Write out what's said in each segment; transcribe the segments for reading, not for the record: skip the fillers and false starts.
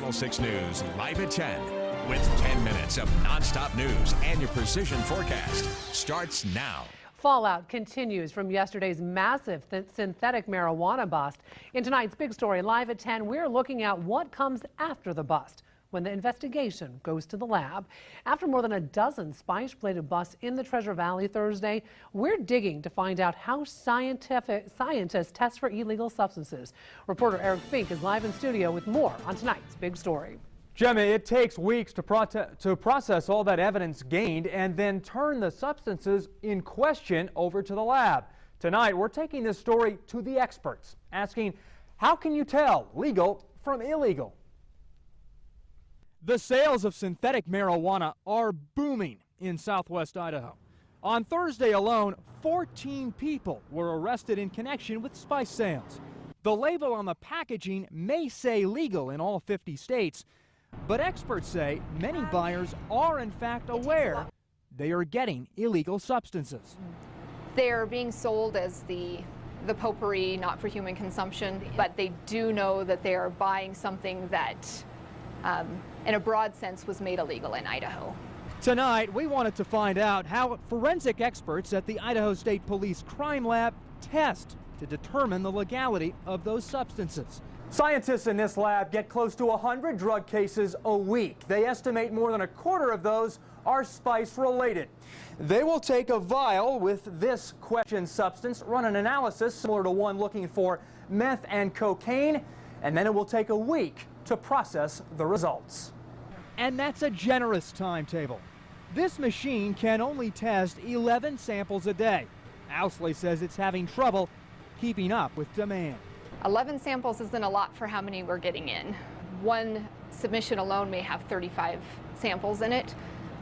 Channel 6 News, live at 10, with 10 minutes of nonstop news and your precision forecast starts now. Fallout continues from yesterday's massive synthetic marijuana bust. In tonight's big story, live at 10, we're looking at what comes after the bust when the investigation goes to the lab. After more than a dozen spice-related busts in the Treasure Valley Thursday, we're digging to find out how scientists test for illegal substances. Reporter Fink is live in studio with more on tonight's big story. Gemma, it takes weeks to process all that evidence gained and then turn the substances in question over to the lab. Tonight, we're taking this story to the experts, asking, how can you tell legal from illegal? The sales of synthetic marijuana are booming in southwest Idaho. On Thursday alone, 14 people were arrested in connection with spice sales. The label on the packaging may say legal in all 50 states, but experts say many buyers are in fact aware they are getting illegal substances. They're being sold as the potpourri, not for human consumption, but they do know that they are buying something that in a broad sense was made illegal in Idaho. Tonight, we wanted to find out how forensic experts at the Idaho State Police Crime Lab test to determine the legality of those substances. Scientists in this lab get close to 100 drug cases a week. They estimate more than a quarter of those are spice related. They will take a vial with this questioned substance, run an analysis similar to one looking for meth and cocaine, and then it will take a week to process the results. And that's a generous timetable. This machine can only test 11 samples a day. Owsley says it's having trouble keeping up with demand. 11 samples isn't a lot for how many we're getting in. One submission alone may have 35 samples in it,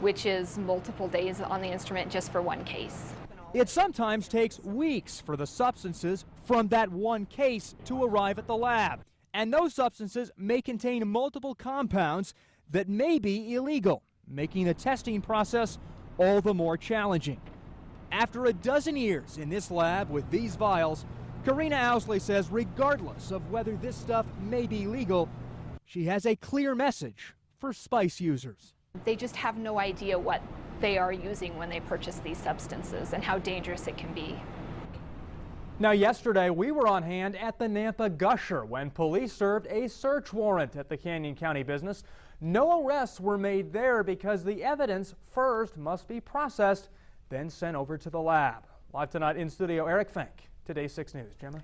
which is multiple days on the instrument just for one case. It sometimes takes weeks for the substances from that one case to arrive at the lab. And those substances may contain multiple compounds that may be illegal, making the testing process all the more challenging. After a dozen years in this lab with these vials, Karina Owsley says regardless of whether this stuff may be legal, she has a clear message for spice users. They just have no idea what they are using when they purchase these substances and how dangerous it can be. Now, yesterday we were on hand at the Nampa Gusher when police served a search warrant at the Canyon County business. No arrests were made there because the evidence first must be processed, then sent over to the lab. Live tonight in studio, Fink, today's 6 News. Gemma?